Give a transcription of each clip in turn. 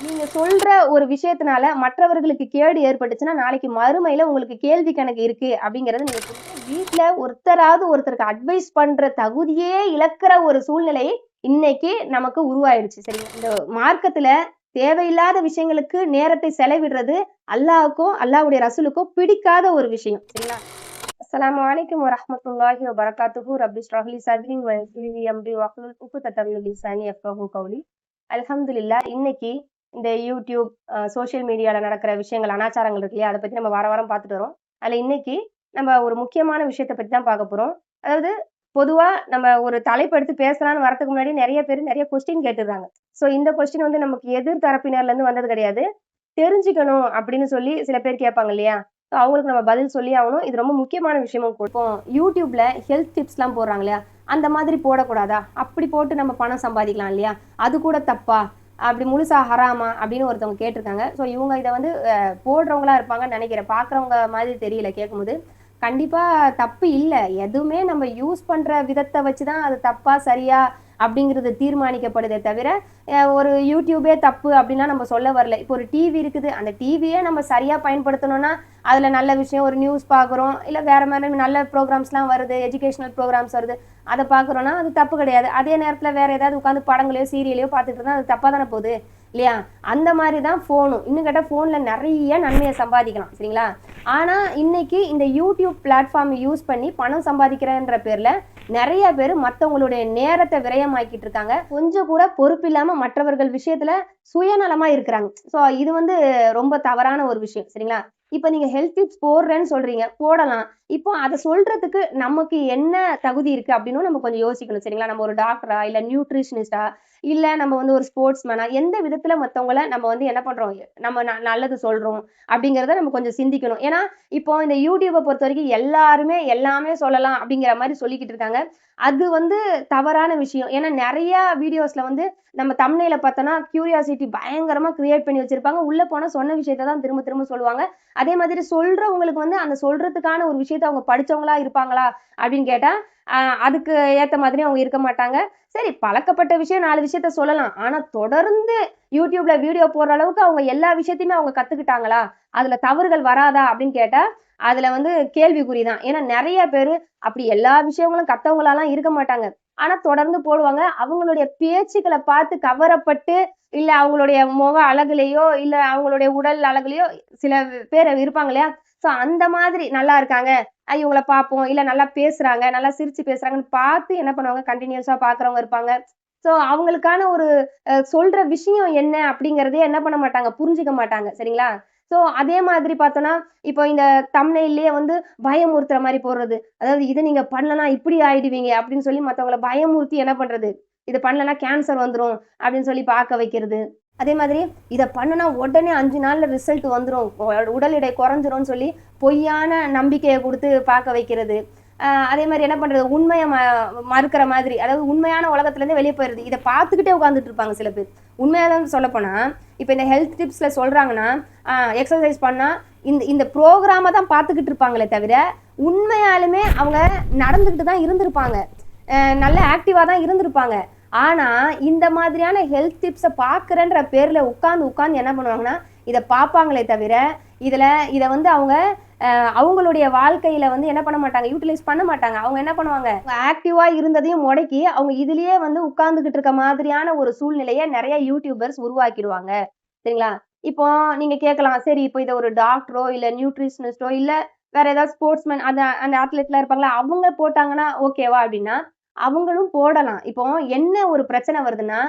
நீங்க சொல்ற ஒரு விஷயத்தினால மற்றவர்களுக்கு கேடு ஏற்பட்டுச்சுன்னா, நாளைக்கு மறுமையில உங்களுக்கு கேள்வி கணக்கு இருக்கு அப்படிங்கிறத நீங்க வீட்ல ஒருத்தருக்கு அட்வைஸ் பண்ற தகுதியே இழக்கிற ஒரு சூழ்நிலை இன்னைக்கு நமக்கு உருவாயிடுச்சு. சரிங்களா? இந்த மார்க்கத்துல தேவையில்லாத விஷயங்களுக்கு நேரத்தை செலவிடுறது அல்லாஹ்வுக்கும், அல்லாஹ்வுடைய ரசூலுக்கும் பிடிக்காத ஒரு விஷயம். சரிங்களா? அஸ்ஸலாமு அலைக்கும் வரஹ்மத்துல்லாஹி வபரகாத்துஹு. ரப்பி இஷ்ரஹ் லி சத்ரி வ யஸ்ஸிர் லி அம்ரி வஹ்லுல் உக்தத்தம் மின் லிசானி யஃப்கஹு கௌலி. அல்ஹம்துலில்லாஹ். இன்னைக்கு இந்த யூடியூப், சோஷியல் மீடியால நடக்கிற விஷயங்கள், அனாச்சாரங்கள் இருக்கு இல்லையா? அத பத்தி நம்ம வாரம் வாரம் பார்த்துட்டு வரோம். அதுல இன்னைக்கு நம்ம ஒரு முக்கியமான விஷயத்த பத்தி தான் பார்க்க போறோம். அதாவது பொதுவா நம்ம ஒரு தலைப்பு எடுத்து பேசலாம்னு வரதுக்கு முன்னாடி நெறைய பேர் நெறைய கொஸ்டின் கேட்டுர்றாங்க. சோ இந்த கொஸ்டின் வந்து நமக்கு எதிர் தரப்பினர்ல இருந்து வந்தது கிடையாது. தெரிஞ்சுக்கணும் அப்படின்னு சொல்லி சில பேர் கேட்பாங்க இல்லையா? ஸோ அவங்களுக்கு நம்ம பதில் சொல்லியே ஆகணும். இது ரொம்ப முக்கியமான விஷயமும் கூட. இப்போ யூடியூப்ல ஹெல்த் டிப்ஸ்லாம் போடுறாங்க இல்லையா? அந்த மாதிரி போடக்கூடாதா? அப்படி போட்டு நம்ம பணம் சம்பாதிக்கலாம் இல்லையா? அது கூட தப்பா? அப்படி முழுசா ஹராமா? அப்படின்னு ஒருத்தவங்க கேட்டிருக்காங்க. ஸோ இவங்க இதை வந்து போடுறவங்களா இருப்பாங்கன்னு நினைக்கிறேன். பார்க்குறவங்க மாதிரி தெரியல கேட்கும்போது. கண்டிப்பா தப்பு இல்ல. எதுவுமே நம்ம யூஸ் பண்ற விதத்தை வச்சு தான் அது தப்பா, சரியா அப்படிங்கிறது தீர்மானிக்கப்படுதே தவிர, ஒரு யூடியூபே தப்பு அப்படின்லாம் நம்ம சொல்ல வரல. இப்போ ஒரு டிவி இருக்குது. அந்த டிவியே நம்ம சரியா பயன்படுத்தணும்னா, அதுல நல்ல விஷயம் ஒரு நியூஸ் பார்க்குறோம். இல்ல வேற மாதிரி நல்ல ப்ரோகிராம்ஸ்லாம் வருது. எஜுகேஷனல் ப்ரோகிராம்ஸ் வருது. அத பார்க்குறோம்னா, அது தப்பு கிடையாது. அதே நேரத்துல வேற ஏதாவது உட்காந்து படங்களையோ, சீரியலையோ பார்த்துட்டு இருந்தா அது தப்பா தானே போகுது. இல்லையா? அந்த மாதிரி தான் ஃபோனும். இன்னும் கேட்டா ஃபோன்ல நெறைய நன்மைய சம்பாதிக்கலாம். சரிங்களா? ஆனா, இன்னைக்கு இந்த யூடியூப் பிளாட்ஃபார்ம் யூஸ் பண்ணி பணம் சம்பாதிக்கிறேன்ற பேர்ல நெறைய பேரு மத்தவங்களுடைய நேரத்த விரயமாக்கிட்டு இருக்காங்க. கொஞ்சம் கூட பொறுப்பில்லாம மற்றவர்கள் விஷயத்துல சுயநலமா இருக்கிறாங்க. சோ இது வந்து ரொம்ப தவறான ஒரு விஷயம். சரிங்களா? இப்ப நீங்க ஹெல்த் டிப்ஸ் போடுறேன்னு சொல்றீங்க. போடலாம். இப்போ அத சொல்றதுக்கு நமக்கு என்ன தகுதி இருக்கு அப்படின்னு நம்ம கொஞ்சம் யோசிக்கணும். சரிங்களா? நம்ம ஒரு டாக்டரா, இல்ல நியூட்ரிஷனிஸ்டா, இல்ல நம்ம வந்து ஒரு ஸ்போர்ட்ஸ்மேனா, எந்த விதத்துல மத்தவங்கள நம்ம வந்து என்ன பண்றோம்? நம்ம நல்லது சொல்றோம் அப்படிங்கிறத நம்ம கொஞ்சம் சிந்திக்கணும். ஏன்னா, இப்போ இந்த யூடியூப பொறுத்தவரைக்கும் எல்லாருமே எல்லாமே சொல்லலாம் அப்படிங்கிற மாரி சொல்லிக்கிட்டு இருக்காங்க. அது வந்து தவறான விஷயம். ஏன்னா நெறைய வீடியோஸ்ல வந்து நம்ம தம்ப்நெயில பார்த்தோம்னா, கியூரியாசிட்டி பயங்கரமா கிரியேட் பண்ணி வச்சிருப்பாங்க. உள்ள போனா சொன்ன விஷயத்த தான் திரும்ப திரும்ப சொல்லுவாங்க. அதே மாதிரி சொல்றவங்களுக்கு வந்து அந்த சொல்றதுக்கான ஒரு விஷயத்த அவங்க படிச்சவங்களா இருப்பாங்களா? அப்படின்னு கேட்டா, அ அதுக்கு ஏத்த மாதிரி அவங்க இருக்க மாட்டாங்க. சரி, பழக்கப்பட்ட விஷயம் 4 விஷயத்த சொல்லலாம். ஆனா தொடர்ந்து யூடியூப்ல வீடியோ போடுற அளவுக்கு அவங்க எல்லா விஷயத்தையுமே அவங்க கத்துக்கிட்டாங்களா? அதுல தவறுகள் வராதா? அப்படின்னு கேட்டா, அதுல வந்து கேள்விக்குறி தான். ஏன்னா நெறைய பேரு அப்படி எல்லா விஷயங்களும் கத்தவங்களாலாம் இருக்க மாட்டாங்க. ஆனா தொடர்ந்து போடுவாங்க. அவங்களுடைய பேச்சுக்கள பார்த்து கவரப்பட்டு, இல்ல அவங்களுடைய முக அழகுலயோ, இல்ல அவங்களுடைய உடல் அழகுலயோ சில பேர் இருப்பாங்க இல்லையா? சோ அந்த மாதிரி நல்லா இருக்காங்க. இவங்கள பார்ப்போம். இல்ல நல்லா பேசுறாங்க, நல்லா சிரிச்சு பேசுறாங்கன்னு பார்த்து என்ன பண்ணுவாங்க, கன்டினியூஸா பார்க்குறவங்க இருப்பாங்க. சோ அவங்களுக்கான ஒரு சொல்ற விஷயம் என்ன அப்படிங்கிறதையே என்ன பண்ண மாட்டாங்க, புரிஞ்சுக்க மாட்டாங்க. சரிங்களா? சோ அதே மாதிரி பார்த்தோம்னா, இப்போ இந்த தம்ப்நெயில்லயே வந்து பயமுறுத்துற மாரி போடுறது. அதாவது இத நீங்க பண்ணலனா இப்படி ஆயிடுவீங்க அப்படின்னு சொல்லி மத்தவங்கள பயமுறுத்தி என்ன பண்றது? இத பண்ணலனா கேன்சர் வந்துரும் அப்படின்னு சொல்லி பார்க்க வைக்கிறது. அதே மாதிரி இத பண்ணுனா உடனே 5 நாள்ல ரிசல்ட் வந்துரும். உடல் எடை குறைஞ்சிரும்னு சொல்லி பொய்யான நம்பிக்கைய குடுத்து பார்க்க வைக்கிறது. அதே மாரி என்ன பண்றது? உண்மைய மறுக்கிற மாதிரி. அதாவது உண்மையான உலகத்துலேருந்து வெளிய போயிறது. இத பார்த்துக்கிட்டே உட்கார்ந்துட்டு இருப்பாங்க சில பேர். உண்மையாவே சொல்லப்போனா, இப்ப இந்த ஹெல்த் டிப்ஸ்ல சொல்றாங்கன்னா, எக்ஸர்சைஸ் பண்ணா இந்த இந்த புரோகிராம தான் பார்த்துக்கிட்டு இருப்பாங்களே தவிர, உண்மையாலுமே அவங்க நடந்துகிட்டு தான் இருந்திருப்பாங்க. நல்ல ஆக்டிவா தான் இருந்திருப்பாங்க. ஆனா, இந்த மாதிரியான ஹெல்த் டிப்ஸ பார்க்குறேன்ற பேர்ல உட்கார்ந்து என்ன பண்ணுவாங்கன்னா, இத பார்ப்பாங்களே தவிர, இதுல இத வந்து அவங்க அவங்களுடைய வாழ்க்கையில வந்து என்ன பண்ண மாட்டாங்க, யூட்டிலைஸ் பண்ண மாட்டாங்க. அவங்க என்ன பண்ணுவாங்க, ஆக்டிவா இருந்ததையும் முடக்கி, அவங்க இதிலேயே வந்து உட்கார்ந்துகிட்டு இருக்க மாதிரியான ஒரு சூழ்நிலைய நெறைய யூடியூபர்ஸ் உருவாக்கிடுவாங்க. சரிங்களா? இப்போ நீங்க கேட்கலாம், சரி இப்போ இத ஒரு டாக்டரோ, இல்ல நியூட்ரிஷனிஸ்ட்டோ, இல்ல வேற ஏதாவது ஸ்போர்ட்ஸ்மேன் அந்த அந்த அத்லெட்லாம் இருப்பாங்கல்ல, அவங்க போட்டாங்கன்னா ஓகேவா? அப்டின்னா, அவங்களும் போடலாம். இப்போ என்ன ஒரு பிரச்சனை வருதுன்னா,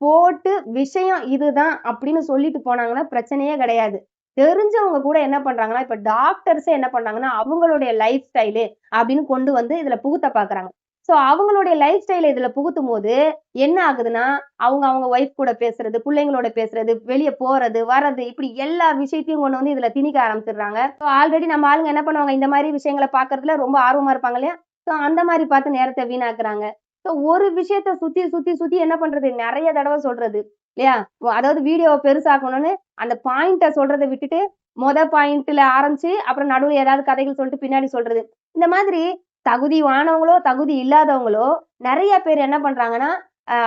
போட்டு விஷயம் இதுதான் அப்படின்னு சொல்லிட்டு போனாங்கன்னா பிரச்சனையே கிடையாது. தெரிஞ்சவங்க கூட என்ன பண்றாங்கன்னா, இப்ப டாக்டர்ஸே என்ன பண்றாங்கன்னா, அவங்களுடைய லைஃப் ஸ்டைலு அப்படின்னு கொண்டு வந்து இதுல புகுத்த பாக்குறாங்க. சோ அவங்களுடைய லைஃப் ஸ்டைல இதுல புகுத்தும்போது, என்ன ஆகுதுன்னா, அவங்க அவங்க ஒய்ஃப் கூட பேசுறது, புள்ளைங்களோட பேசுறது, வெளிய போறது, வர்றது இப்படி எல்லா விஷயத்தையும் கொண்டு வந்து இதுல திணிக்க ஆரம்பிச்சுடுறாங்க. சோ ஆல்ரெடி நம்ம ஆளுங்க என்ன பண்ணுவாங்க, இந்த மாரி விஷயங்கள பாக்குறதுல ரொம்ப ஆர்வமா இருப்பாங்க இல்லையா? சோ அந்த மாரி பார்த்து நேரத்த வீணாக்குறாங்க. சோ ஒரு விஷயத்த சுத்தி, சுத்தி, சுத்தி என்ன பண்றது? நெறைய தடவ சொல்றது. இல்லையா? அதாவது வீடியோவ பெருசாக்கணும்னு அந்த பாயிண்ட்ட சொல்றத விட்டுட்டு, பாயிண்ட்ல ஆரம்பிச்சு, அப்புறம் நடுவுல ஏதாவது கதைகள் சொல்லிட்டு பின்னாடி சொல்றது. இந்த மாதிரி தகுதியானவங்களோ, தகுதி இல்லாதவங்களோ, நெறைய பேர் என்ன பண்றாங்கன்னா,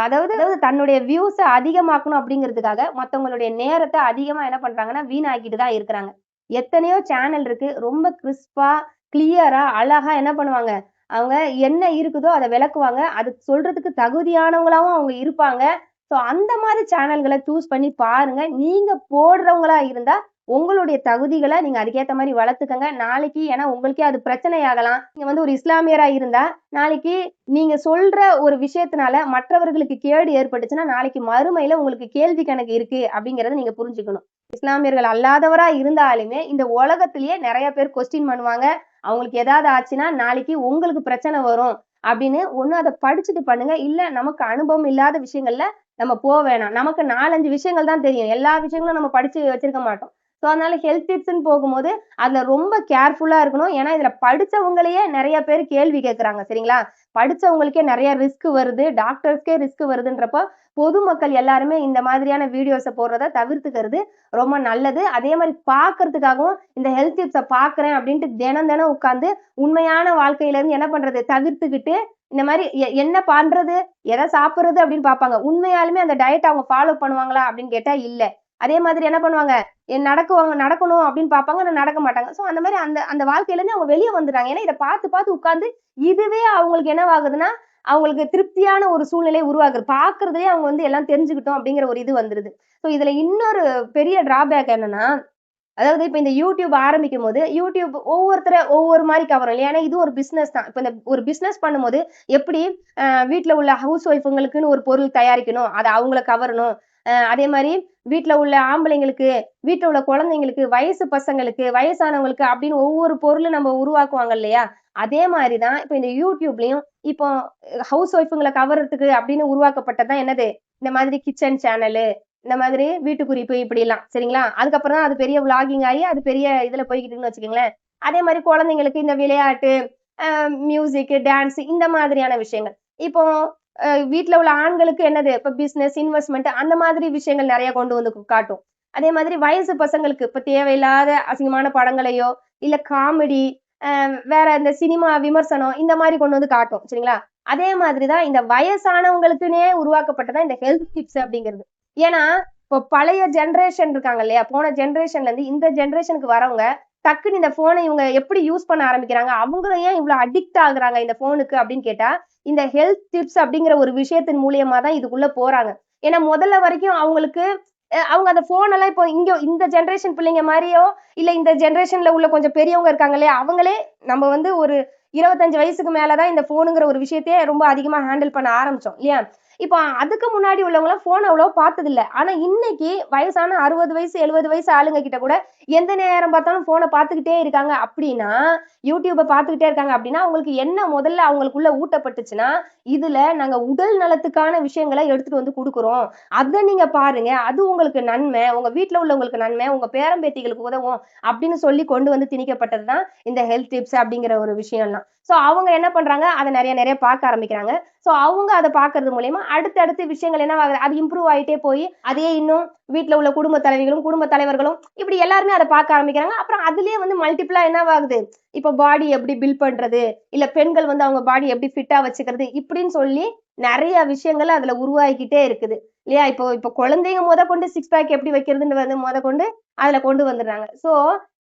அதாவது அதாவது தன்னுடைய வியூஸ அதிகமாக்கணும் அப்படிங்கிறதுக்காக மத்தவங்களுடைய நேரத்த அதிகமா என்ன பண்றாங்கன்னா, வீணாக்கிட்டு தான் இருக்கிறாங்க. எத்தனையோ சேனல் இருக்கு. ரொம்ப கிறிஸ்பா, கிளியரா, அழகா என்ன பண்ணுவாங்க, அவங்க என்ன இருக்குதோ அத விளக்குவாங்க. அது சொல்றதுக்கு தகுதியானவங்களாவும் அவங்க இருப்பாங்க. ஸோ அந்த மாரி சேனல்கள சூஸ் பண்ணி பாருங்க. நீங்க போடுறவங்களா இருந்தா, உங்களுடைய தகுதிகள நீங்க அதுக்கேத்த மாரி வளர்த்துக்கங்க. நாளைக்கு ஏன்னா உங்களுக்கே அது பிரச்சனையாகலாம். நீங்க வந்து ஒரு இஸ்லாமியரா இருந்தா, நாளைக்கு நீங்க சொல்ற ஒரு விஷயத்தினால மற்றவர்களுக்கு கேடு ஏற்பட்டுச்சுன்னா, நாளைக்கு மறுமையில உங்களுக்கு கேள்வி கணக்கு இருக்கு அப்படிங்கிறத நீங்க புரிஞ்சுக்கணும். இஸ்லாமியர்கள் அல்லாதவரா இருந்தாலுமே, இந்த உலகத்திலேயே நெறைய பேர் கொஸ்டின் பண்ணுவாங்க. அவங்களுக்கு ஏதாவது ஆச்சுன்னா, நாளைக்கு உங்களுக்கு பிரச்சனை வரும் அப்படின்னு ஒண்ணு அத படிச்சுட்டு பண்ணுங்க. இல்ல நமக்கு அனுபவம் இல்லாத விஷயங்கள்ல நம்ம வேணாம். நமக்கு 4, 5 விஷயங்கள் தான் தெரியும். எல்லா விஷயங்களும் நம்ம படிச்சு வச்சிருக்க மாட்டோம். ஸோ அதனால ஹெல்த் டிப்ஸ்ன்னு போகும்போது, அதுல ரொம்ப கேர்ஃபுல்லா இருக்கணும். ஏன்னா இதுல படிச்சவங்களையே நெறைய பேர் கேள்வி கேட்கறாங்க. சரிங்களா? படிச்சவங்களுக்கே நெறைய ரிஸ்க் வருது. டாக்டர்ஸ்க்கே ரிஸ்க் வருதுன்றப்போ, பொதுமக்கள் எல்லாருமே இந்த மாதிரியான வீடியோஸ போடுறத தவிர்த்துக்கிறது ரொம்ப நல்லது. அதே மாரி பார்க்கறதுக்காகவும் இந்த ஹெல்த் டிப்ஸ பார்க்குறேன் அப்படின்ட்டு தினம் தினம் உட்கார்ந்து உண்மையான வாழ்க்கையில இருந்து என்ன பண்றது? தவிர்த்துக்கிட்டு இந்த மாரி என்ன பண்றது? எத சாப்பிடுறது அப்படின்னு பார்ப்பாங்க. உண்மையாலுமே அந்த டயட்ட அவங்க ஃபாலோ பண்ணுவாங்களா அப்படின்னு கேட்டா இல்ல. அதே மாதிரி என்ன பண்ணுவாங்க? நடக்கணும் அப்படின்னு பார்ப்பாங்க. ஆனா நடக்க மாட்டாங்க. ஸோ அந்த மாரி அந்த அந்த வாழ்க்கையிலேருந்து அவங்க வெளிய வந்துர்றாங்க. ஏன்னா இத பார்த்து பார்த்து உட்கார்ந்து இதுவே அவங்களுக்கு என்னவாகுதுன்னா, அவங்களுக்கு திருப்தியான ஒரு சூழ்நிலை உருவாகுது. பார்க்கிறதுலயே அவங்க வந்து எல்லாம் தெரிஞ்சுக்கிட்டோம் அப்படிங்கிற ஒரு இது வந்துருது. ஸோ இதுல இன்னொரு பெரிய டிராபேக் என்னன்னா, அதாவது இப்ப இந்த YouTube ஆரம்பிக்கும்போது, YouTube ஒவ்வொருத்தர ஒவ்வொரு மாரி கவரும் இல்லையா? ஏன்னா இது ஒரு பிசினஸ் தான். இப்ப இந்த ஒரு பிசினஸ் பண்ணும்போது எப்படி வீட்ல உள்ள ஹவுஸ் ஒய்ஃப்ங்களுக்குன்னு ஒரு பொருள் தயாரிக்கணும். அது அவங்கள கவரணும். அதே மாரி வீட்ல உள்ள ஆம்பளைங்களுக்கு, வீட்ல உள்ள குழந்தைங்களுக்கு, வயசு பசங்களுக்கு, வயசானவங்களுக்கு அப்படின்னு ஒவ்வொரு பொருளும் நம்ம உருவாக்குவாங்க இல்லையா? அதே மாரி தான் இப்ப இந்த YouTubeலயும் இப்போ ஹவுஸ் ஒய்ஃப்ங்கள கவர்றதுக்கு அப்படின்னு உருவாக்கப்பட்டது தான் என்னது? இந்த மாதிரி கிச்சன் சேனலு, இந்த மாதிரி வீட்டு குறிப்பு இப்படிலாம் சரிங்களா? அதுக்கப்புறம் தான் அது பெரிய விளாகிங் ஆயி அது பெரிய இதுல போய்க்கிட்டுன்னு வச்சுக்கங்களேன். அதே மாரி குழந்தைங்களுக்கு இந்த விளையாட்டு, மியூசிக், டான்ஸ் இந்த மாதிரியான விஷயங்கள். இப்போ வீட்ல உள்ள ஆண்களுக்கு என்னது? இப்ப பிசினஸ், இன்வெஸ்ட்மென்ட் அந்த மாதிரி விஷயங்கள் நெறைய கொண்டு வந்து காட்டும். அதே மாதிரி வயசு பசங்களுக்கு இப்ப தேவையில்லாத அசிங்கமான படங்களையோ, இல்ல காமெடி, அ வேற இந்த சினிமா விமர்சனம் இந்த மாரி கொண்டு வந்து காட்டும். சரிங்களா? அதே மாதிரி தான் இந்த வயசானவங்களுக்குன்னே உருவாக்கப்பட்டது தான் இந்த ஹெல்த் டிப்ஸ் அப்படிங்கிறது. ஏன்னா, இப்போ பழைய ஜெனரேஷன் இருக்காங்க இல்லையா? போன ஜெனரேஷன்ல இருந்து இந்த ஜெனரேஷனுக்கு வரவங்க, டக்குனு இந்த ஃபோன இவங்க எப்படி யூஸ் பண்ண ஆரம்பிக்கிறாங்க? அவங்க ஏன் இவ்ளோ அடிக்ட் ஆகுறாங்க இந்த ஃபோனுக்கு அப்படின்னு கேட்டா, இந்த ஹெல்த் டிப்ஸ் அப்படிங்கிற ஒரு விஷயத்தின் மூலியமா தான் இதுக்குள்ள போறாங்க. ஏன்னா முதல்ல வரைக்கும் அவங்களுக்கு அவங்க அந்த ஃபோன் எல்லாம் இப்போ இங்க இந்த ஜெனரேஷன் பிள்ளைங்க மாரியோ, இல்ல இந்த ஜெனரேஷன்ல உள்ள கொஞ்சம் பெரியவங்க இருக்காங்க இல்லையா? அவங்களே நம்ம வந்து ஒரு 25 வயசுக்கு மேல தான் இந்த ஃபோனுங்கிற ஒரு விஷயத்தையே ரொம்ப அதிகமா ஹேண்டில் பண்ண ஆரம்பிச்சோம் இல்லையா? இப்போ அதுக்கு முன்னாடி உள்ளவங்கலாம் ஃபோன் அவ்வளவா பார்த்ததில்ல. ஆனா இன்னைக்கு வயசான 60 வயசு, 70 வயசு ஆளுங்க கிட்ட கூட எந்த நேரம் பார்த்தாலும் ஃபோன பார்த்துக்கிட்டே இருக்காங்க அப்படின்னா, YouTubeஅ பார்த்துக்கிட்டே இருக்காங்க அப்படின்னா, அவங்களுக்கு என்ன முதல்ல அவங்களுக்குள்ள ஊட்டப்பட்டுச்சுன்னா, இதுல நாங்க உடல் நலத்துக்கான விஷயங்கள எடுத்துட்டு வந்து குடுக்குறோம். அத நீங்க பாருங்க. அது உங்களுக்கு நன்மை. உங்க வீட்ல உள்ளவங்களுக்கு நன்மை. உங்க பேரன் பேத்திகளுக்கு உதவும் அப்படின்னு சொல்லி கொண்டு வந்து திணிக்கப்பட்டது தான் இந்த ஹெல்த் டிப்ஸ் அப்படிங்கிற ஒரு விஷயம்லாம். ஸோ அவங்க என்ன பண்றாங்க? அத நெறைய நெறைய பார்க்க ஆரம்பிக்கிறாங்க. ஸோ அவங்க அத பார்க்கறது மூலியமா அடுத்தடுத்து விஷயங்கள் என்னவாகுது? அது இம்ப்ரூவ் ஆயிட்டே போய், அதையே இன்னும் வீட்ல உள்ள குடும்ப தலைவிகளும், குடும்ப தலைவர்களும் இப்படி எல்லாருமே அத பார்க்க ஆரம்பிக்கிறாங்க. அப்புறம் அதிலேயே வந்து மல்டிப்ளா என்னவாகுது? இப்ப பாடி எப்படி பில்ட் பண்றது? இல்ல பெண்கள் வந்து அவங்க பாடி எப்படி ஃபிட்டா வச்சுக்கிறது? இப்படின்னு சொல்லி நெறைய விஷயங்கள் அதுல உருவாகிக்கிட்டே இருக்குது. இல்லையா? இப்போ இப்போ குழந்தைங்க மொதற்கொண்டு 6 பேக் எப்படி வைக்கிறதுன்னு வந்து மொதற்கொண்டு அதுல கொண்டு வந்துடுறாங்க. ஸோ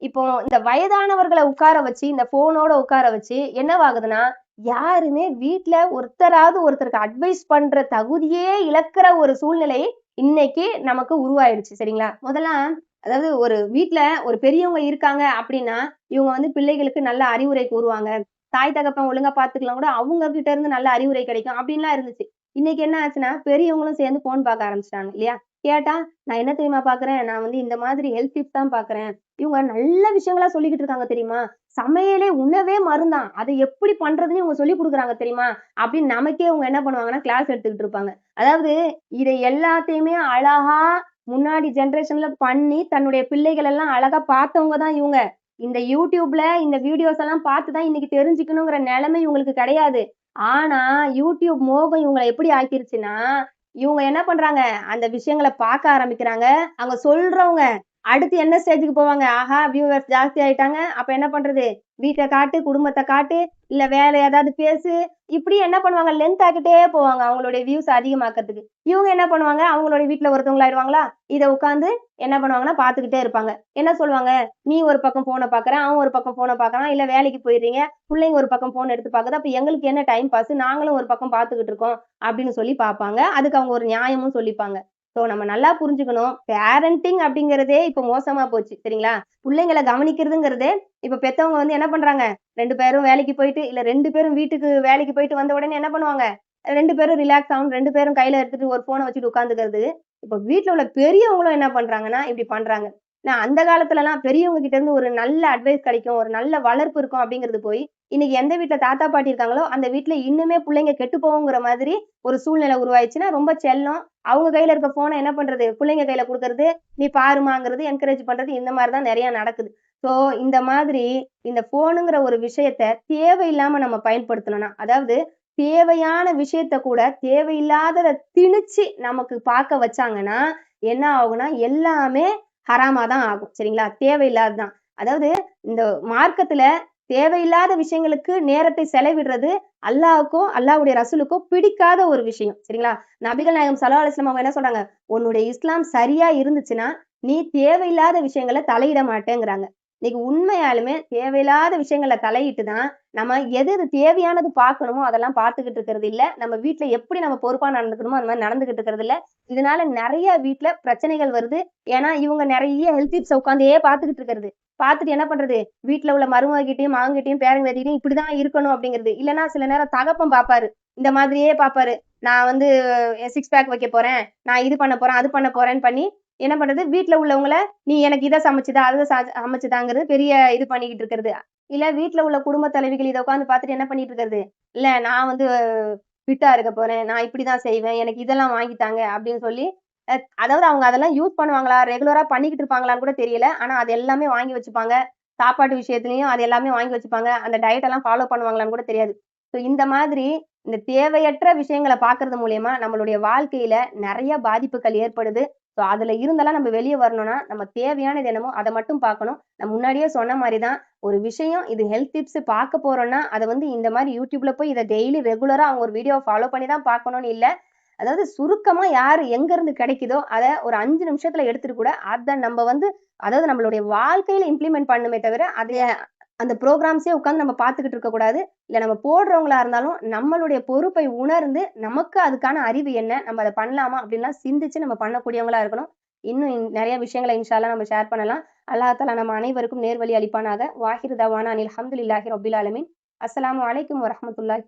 இப்போ இந்த வயதானவர்கள உட்கார வச்சு, இந்த ஃபோனோட உட்கார வச்சு என்னவாகுதுன்னா, யாருமே வீட்ல ஒருத்தராவது ஒருத்தருக்கு அட்வைஸ் பண்ற தகுதியே இழக்கிற ஒரு சூழ்நிலை இன்னைக்கு நமக்கு உருவாயிடுச்சு. சரிங்களா? முதல்லாம் அதாவது ஒரு வீட்ல ஒரு பெரியவங்க இருக்காங்க அப்படின்னா, இவங்க வந்து பிள்ளைகளுக்கு நல்ல அறிவுரை கூறுவாங்க. தாய் தகப்பன் ஒழுங்கா பார்த்துக்கலாம் கூட அவங்க கிட்ட இருந்து நல்ல அறிவுரை கிடைக்கும் அப்படின்லாம் இருந்துச்சு. இன்னைக்கு என்ன ஆச்சுன்னா, பெரியவங்களும் சேர்ந்து ஃபோன் பார்க்க ஆரம்பிச்சுட்டாங்க இல்லையா? கேட்டா, "நான் என்ன தெரியுமா பார்க்குறேன்? நான் வந்து இந்த மாதிரி ஹெல்த் டிப்ஸ் தான் பார்க்குறேன். இவங்க நல்ல விஷயங்களா சொல்லிக்கிட்டு இருக்காங்க தெரியுமா? சமையலே உணவே மருந்தாம். அத எப்படி பண்றதுன்னு இவங்க சொல்லிக் குடுக்குறாங்க தெரியுமா?" அப்படின்னு நமக்கே இவங்க என்ன பண்ணுவாங்கன்னா, கிளாஸ் எடுத்துக்கிட்டு இருப்பாங்க. அதாவது இதை எல்லாத்தையுமே அழகா முன்னாடி ஜெனரேஷன்ல பண்ணி, தன்னுடைய பிள்ளைகள் எல்லாம் அழகா பார்த்தவங்க தான் இவங்க. இந்த YouTubeல இந்த வீடியோஸ் எல்லாம் பார்த்து தான் இன்னைக்கு தெரிஞ்சுக்கணுங்கிற நிலைமை இவங்களுக்கு கிடையாது. ஆனா, YouTube மோகம் இவங்கள எப்படி ஆக்கிருச்சுன்னா, இவங்க என்ன பண்றாங்க? அந்த விஷயங்கள பார்க்க ஆரம்பிக்கிறாங்க. அவங்க சொல்றவங்க அடுத்து என்ன ஸ்டேஜுக்கு போவாங்க? ஆஹா! வியூவர்ஸ் ஜாஸ்தி ஆயிட்டாங்க. அப்ப என்ன பண்றது? வீட்ட காட்டு, குடும்பத்த காட்டு, இல்ல வேற ஏதாவது பேசு. இப்படி என்ன பண்ணுவாங்க? லென்த் ஆக்கிட்டே போவாங்க அவங்களுடைய வியூஸ் அதிகமாக்கறதுக்கு. இவங்க என்ன பண்ணுவாங்க? அவங்களுடைய வீட்ல ஒருத்தவங்களாயிருவாங்களா? இத உட்கார்ந்து என்ன பண்ணுவாங்கன்னா, பார்த்துக்கிட்டே இருப்பாங்க. என்ன சொல்லுவாங்க? நீ ஒரு பக்கம் ஃபோன பார்க்குற, அவன் ஒரு பக்கம் ஃபோன பார்க்குறான். இல்ல வேலைக்கு போயிடுறீங்க. புள்ளைங்க ஒரு பக்கம் ஃபோன் எடுத்து பார்க்குது. அப்ப எங்களுக்கு என்ன டைம் பாஸ்? நாங்களும் ஒரு பக்கம் பார்த்துக்கிட்டு இருக்கோம். அப்படின்னு சொல்லி பார்ப்பாங்க. அதுக்கு அவங்க ஒரு நியாயமும் சொல்லிப்பாங்க. ஸோ நம்ம நல்லா புரிஞ்சுக்கணும். பேரண்டிங் அப்படிங்கிறதே இப்ப மோசமா போச்சு. சரிங்களா? புள்ளைங்கள கவனிக்கிறதுங்கிறதே இப்ப பெத்தவங்க வந்து என்ன பண்றாங்க? 2 பேரும் வேலைக்கு போயிட்டு, இல்ல 2 பேரும் வீட்டுக்கு வேலைக்கு போயிட்டு வந்த உடனே என்ன பண்ணுவாங்க? 2 பேரும் ரிலாக்ஸ் ஆகணும். 2 பேரும் கையில எடுத்துட்டு ஒரு ஃபோன வச்சுட்டு உட்காந்துக்கிறது. இப்ப வீட்ல உள்ள பெரியவங்களும் என்ன பண்றாங்கன்னா, இப்படி பண்றாங்க. நான் அந்த காலத்துலலாம் பெரியவங்க கிட்ட இருந்து ஒரு நல்ல அட்வைஸ் கிடைக்கும். ஒரு நல்ல வளர்ப்பு இருக்கும் அப்படிங்கிறது போய், இன்னைக்கு எந்த வீட்ல தாத்தா, பாட்டி இருக்காங்களோ, அந்த வீட்ல இன்னுமே புள்ளைங்க கெட்டு போகுங்கிற மாதிரி ஒரு சூழ்நிலை உருவாயிருச்சுன்னா, ரொம்ப செல்லம். அவங்க கையில இருக்க ஃபோன என்ன பண்றது? புள்ளைங்க கையில குடுக்கறது, நீ பாரும்மாங்கிறது, என்கரேஜ் பண்றது இந்த மாரி தான் நெறைய நடக்குது. ஸோ இந்த மாதிரி இந்த ஃபோனுங்கிற ஒரு விஷயத்த தேவையில்லாம நம்ம பயன்படுத்தணும்னா, அதாவது தேவையான விஷயத்த கூட தேவையில்லாதத திணிச்சு நமக்கு பார்க்க வச்சாங்கன்னா, என்ன ஆகும்னா, எல்லாமே ஹராமா தான் ஆகும். சரிங்களா? தேவையில்லாதது தான். அதாவது இந்த மார்க்கத்துல தேவையில்லாத விஷயங்களுக்கு நேரத்தை செலவிடுறது அல்லாஹ்வுக்கோ, அல்லாஹ்வுடைய ரசூலுக்கோ பிடிக்காத ஒரு விஷயம். சரிங்களா? நபிகள் நாயகம் ஸல்லல்லாஹு அலைஹி வஸல்லம் அவங்க என்ன சொல்றாங்க? "உன்னுடைய இஸ்லாம் சரியா இருந்துச்சுன்னா, நீ தேவையில்லாத விஷயங்கள தலையிட மாட்டேங்கிறாங்க." இன்னைக்கு உண்மையாலுமே தேவையில்லாத விஷயங்கள்ல தலையிட்டு தான், நம்ம எது எது தேவையானது பார்க்கணுமோ, அதெல்லாம் பார்த்துக்கிட்டு இருக்கிறது இல்ல. நம்ம வீட்ல எப்படி நம்ம பொறுப்பா நடந்துக்கணுமோ, அந்த மாரி நடந்துகிட்டு இருக்கிறது இல்ல. இதனால நெறைய வீட்ல பிரச்சனைகள் வருது. ஏன்னா, இவங்க நெறைய ஹெல்த் டிப்ஸ உட்காந்தே பார்த்துக்கிட்டு இருக்கிறது. பார்த்துட்டு என்ன பண்றது? வீட்ல உள்ள மருமககிட்டயும், மகன்கிட்டயும், பேரன் பேத்திகிட்டயும் இப்படிதான் இருக்கணும் அப்படிங்கிறது. இல்லன்னா சில நேரம் தகப்பன் பார்ப்பாரு. இந்த மாதிரியே பார்ப்பாரு. நான் வந்து சிக்ஸ் பேக் வைக்க போறேன். நான் இது பண்ண போறேன், அது பண்ண போறேன்னு பண்ணி என்ன பண்றது? வீட்ல உள்ளவங்கள நீ எனக்கு இத சமைச்சுதா, அத சமைச்சுதாங்கிறது பெரிய இது பண்ணிக்கிட்டு இருக்கிறது. இல்ல வீட்ல உள்ள குடும்ப தலைவிகள் இத உட்கார்ந்து பார்த்துட்டு என்ன பண்ணிட்டு இருக்கிறது? இல்ல நான் வந்து ஃபிட்டா இருக்க போறேன். நான் இப்படிதான் செய்வேன். எனக்கு இதெல்லாம் வாங்கி தாங்க அப்படின்னு சொல்லி, அ அதாவது அவங்க அதெல்லாம் யூஸ் பண்ணுவாங்களா? ரெகுலரா பண்ணிக்கிட்டு இருப்பாங்களான்னு கூட தெரியல. ஆனா அது எல்லாமே வாங்கி வச்சுப்பாங்க. சாப்பாட்டு விஷயத்துலயும் அது எல்லாமே வாங்கி வச்சுப்பாங்க. அந்த டயட் எல்லாம் ஃபாலோ பண்ணுவாங்களான்னு கூட தெரியாது. ஸோ இந்த மாதிரி இந்த தேவையற்ற விஷயங்கள பார்க்கறது மூலியமா நம்மளுடைய வாழ்க்கையில நெறைய பாதிப்புகள் ஏற்படுது. ஸோ அதுல இருந்தெல்லாம் நம்ம வெளிய வரணும்னா, நம்ம தேவையானது என்னமோ அத மட்டும் பார்க்கணும். நான் முன்னாடியே சொன்ன மாரி தான், ஒரு விஷயம் இது ஹெல்த் டிப்ஸ் பார்க்க போறோம்னா, அத வந்து இந்த மாரி YouTubeல போய் இத டெய்லி ரெகுலரா அவங்க ஒரு வீடியோவ ஃபாலோ பண்ணி தான் பார்க்கணும்னு இல்ல. அதாவது சுருக்கமா யாரு எங்கருந்து கிடைக்குதோ, அத ஒரு 5 நிமிஷத்துல எடுத்துட்டு கூட, அத நம்ப வந்து அதாவது நம்மளுடைய வாழ்க்கையில இம்ப்ளிமெண்ட் பண்ணணுமே தவிர, அதைய அந்த புரோகிராம்ஸே உட்கார்ந்து நம்ம பார்த்துக்கிட்டு இருக்கக்கூடாது. இல்ல நம்ம போடுறவங்களா இருந்தாலும், நம்மளுடைய பொறுப்பை உணர்ந்து, நமக்கு அதுக்கான அறிவு என்ன? நம்ம அத பண்ணலாமா? அப்படின்லாம் சிந்திச்சு நம்ம பண்ணக்கூடியவங்களா இருக்கணும். இன்னும் நெறைய விஷயங்கள இன்ஷா அல்லாஹ் நம்ம ஷேர் பண்ணலாம். அல்லாஹ் தஆலா நம்ம அனைவருக்கும் நேர்வழி அளிப்பானாக. வாஹிரு தவானா அனில் ஹம்துலில்லாஹி ரப்பில் ஆலமீன். அஸ்ஸலாமு அலைக்கும் வரஹ்மத்துல்லாஹி